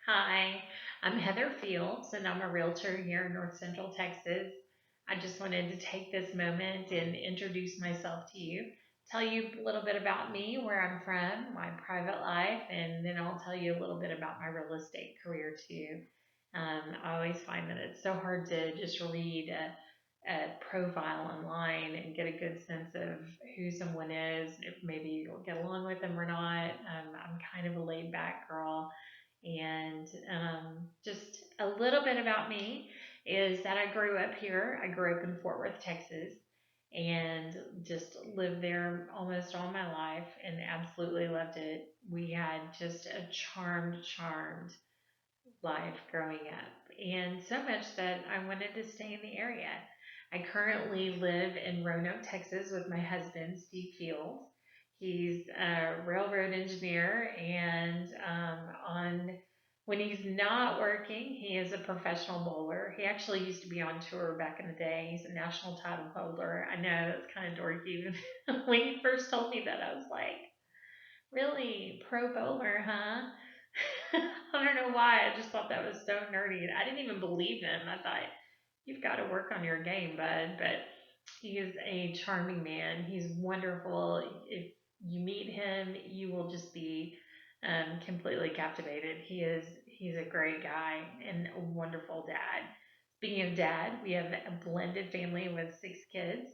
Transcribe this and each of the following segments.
Hi, I'm Heather Fields, and I'm a realtor here in North Central Texas. I just wanted to take this moment and introduce myself to you, tell you a little bit about me, where I'm from, my private life, and then I'll tell you a little bit about my real estate career too. I always find that it's so hard to just read a profile online and get a good sense of who someone is, if maybe you'll get along with them or not. I'm kind of a laid back girl. And just a little bit about me is that I grew up here. I grew up in Fort Worth, Texas, and just lived there almost all my life and absolutely loved it. We had just a charmed life growing up, and so much that I wanted to stay in the area. I currently live in Roanoke, Texas with my husband, Steve Fields. He's a railroad engineer, and on when he's not working, he is a professional bowler. He actually used to be on tour back in the day. He's a national title holder. I know it's kind of dorky. When he first told me that, I was like, "Really, pro bowler, huh?" I don't know why. I just thought that was so nerdy. I didn't even believe him. I thought, "You've got to work on your game, bud." But he is a charming man. He's wonderful. If you meet him, you will just be completely captivated. He's a great guy and a wonderful dad. Speaking of dad, we have a blended family with 6 kids,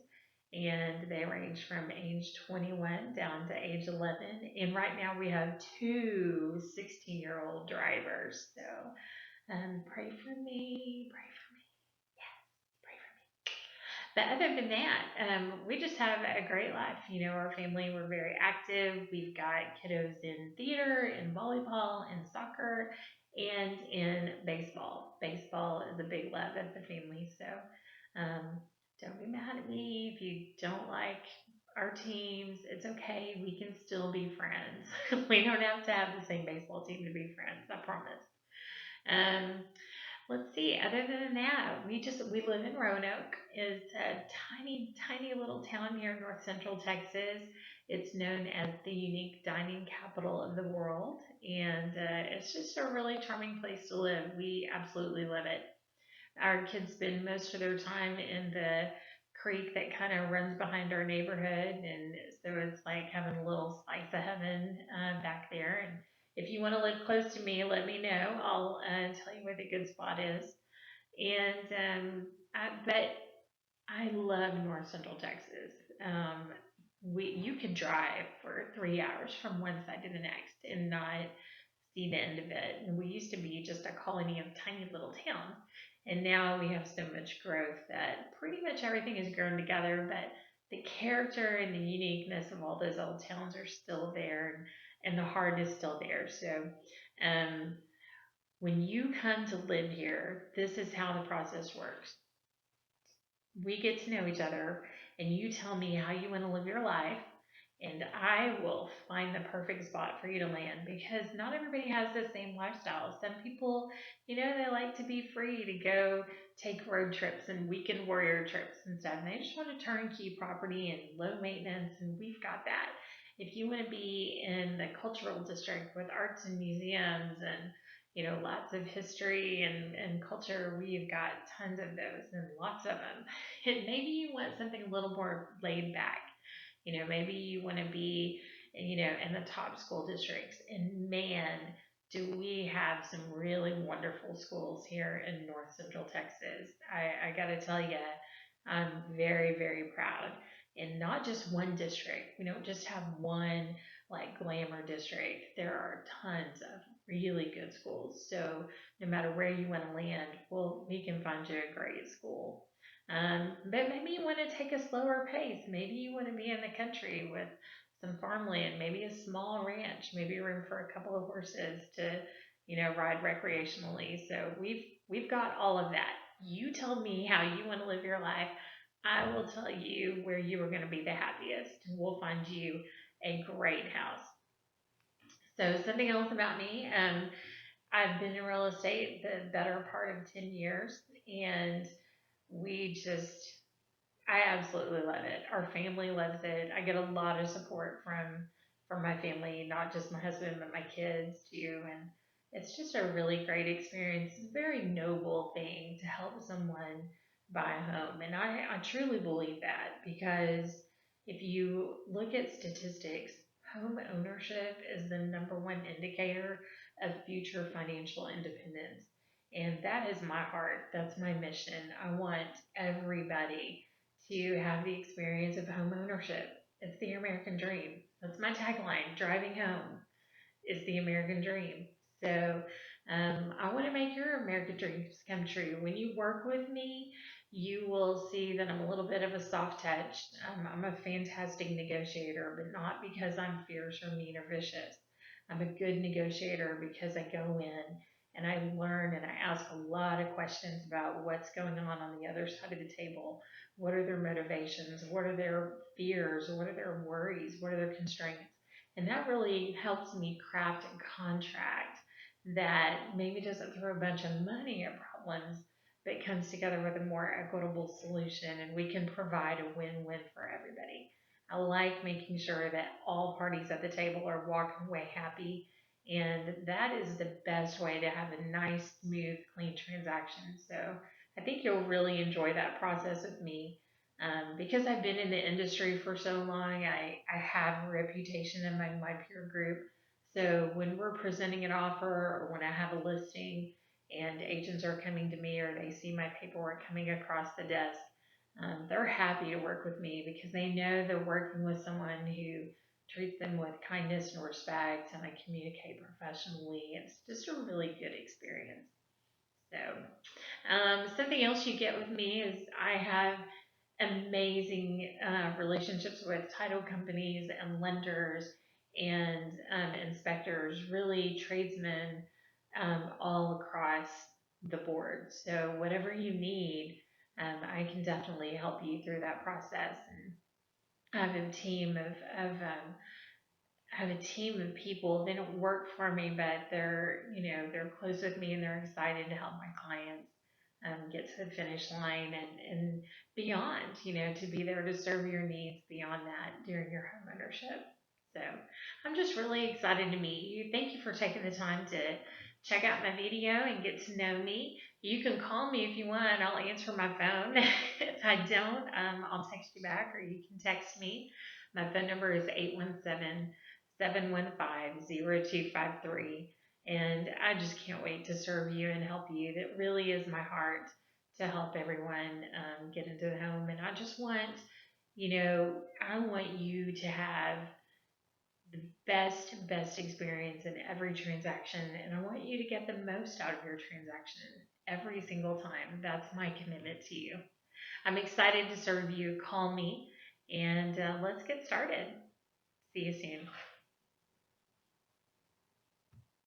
and they range from age 21 down to age 11. And right now we have two 16-year-old drivers. So pray for me, pray for me, pray for me. But other than that, we just have a great life. You know, our family, we're very active. We've got kiddos in theater, in volleyball, in soccer, and in baseball. Baseball is a big love of the family. So um, don't be mad at me if you don't like our teams. It's okay. We can still be friends. We don't have to have the same baseball team to be friends. I promise. Um, Let's see. Other than that, we live in Roanoke. It's a tiny little town here in North Central Texas. It's known as the unique dining capital of the world, and it's just a really charming place to live. We absolutely love it. Our kids spend most of their time in the creek that kind of runs behind our neighborhood, and so it's like having a little slice of heaven back there. And if you want to live close to me, let me know. I'll tell you where the good spot is. But I love North Central Texas. Um, you can drive for 3 hours from one side to the next and not see the end of it. And we used to be just a colony of tiny little towns, and now we have so much growth that pretty much everything is grown together. But the character and the uniqueness of all those old towns are still there, and the heart is still there. So, um, when you come to live here, this is how the process works. We get to know each other, and you tell me how you want to live your life, and I will find the perfect spot for you to land, because not everybody has the same lifestyle. Some people, they like to be free to go take road trips and weekend warrior trips and stuff, and they just want a turnkey property and low maintenance, and we've got that. If you want to be in the cultural district with arts and museums and lots of history and culture, we've got tons of those and lots of them. And maybe you want something a little more laid back. Maybe you want to be, in the top school districts. And man, do we have some really wonderful schools here in North Central Texas. I got to tell you, I'm very, very proud. And not just one district. We don't just have one like glamour district. There are tons of really good schools. So no matter where you want to land, well, we can find you a great school. But maybe you want to take a slower pace. Maybe you want to be in the country with some farmland, maybe a small ranch, maybe room for a couple of horses to, ride recreationally. So we've got all of that. You tell me how you want to live your life. I will tell you where you are going to be the happiest. We'll find you a great house. So something else about me. I've been in real estate the better part of 10 years, and we just I absolutely love it. Our family loves it. I get a lot of support from my family, not just my husband, but my kids too. It's just a really great experience. It's a very noble thing to help someone buy a home. And I truly believe that because if you look at statistics, home ownership is the number one indicator of future financial independence. And that is my heart. That's my mission. I want everybody to have the experience of home ownership. It's the American dream. That's my tagline, driving home is the American dream. So I want to make your American dreams come true. When you work with me, you will see that I'm a little bit of a soft touch. I'm a fantastic negotiator, but not because I'm fierce or mean or vicious. I'm a good negotiator because I go in and I learn and I ask a lot of questions about what's going on the other side of the table. What are their motivations? What are their fears? What are their worries? What are their constraints? And that really helps me craft a contract that maybe doesn't throw a bunch of money at problems, but comes together with a more equitable solution and we can provide a win win for everybody. I like making sure that all parties at the table are walking away happy. And that is the best way to have a nice, smooth, clean transaction. So I think you'll really enjoy that process with me. Because I've been in the industry for so long, I have a reputation among my peer group. So when we're presenting an offer or when I have a listing and agents are coming to me or they see my paperwork coming across the desk, they're happy to work with me because they know they're working with someone who treats them with kindness and respect and I communicate professionally. It's just a really good experience. So, something else you get with me is I have amazing relationships with title companies and lenders and inspectors, really tradesmen all across the board. So whatever you need, I can definitely help you through that process. And I have a team I have a team of people. They don't work for me, but they're close with me and they're excited to help my clients get to the finish line and beyond. To be there to serve your needs beyond that during your home ownership. So I'm just really excited to meet you. Thank you for taking the time to check out my video and get to know me. You can call me if you want. I'll answer my phone. If I don't, I'll text you back or you can text me. My phone number is 817-715-0253. And I just can't wait to serve you and help you. That really is my heart to help everyone get into the home. And I want you to have the best experience in every transaction. And I want you to get the most out of your transaction every single time. That's my commitment to you. I'm excited to serve you. Call me and let's get started. See you soon.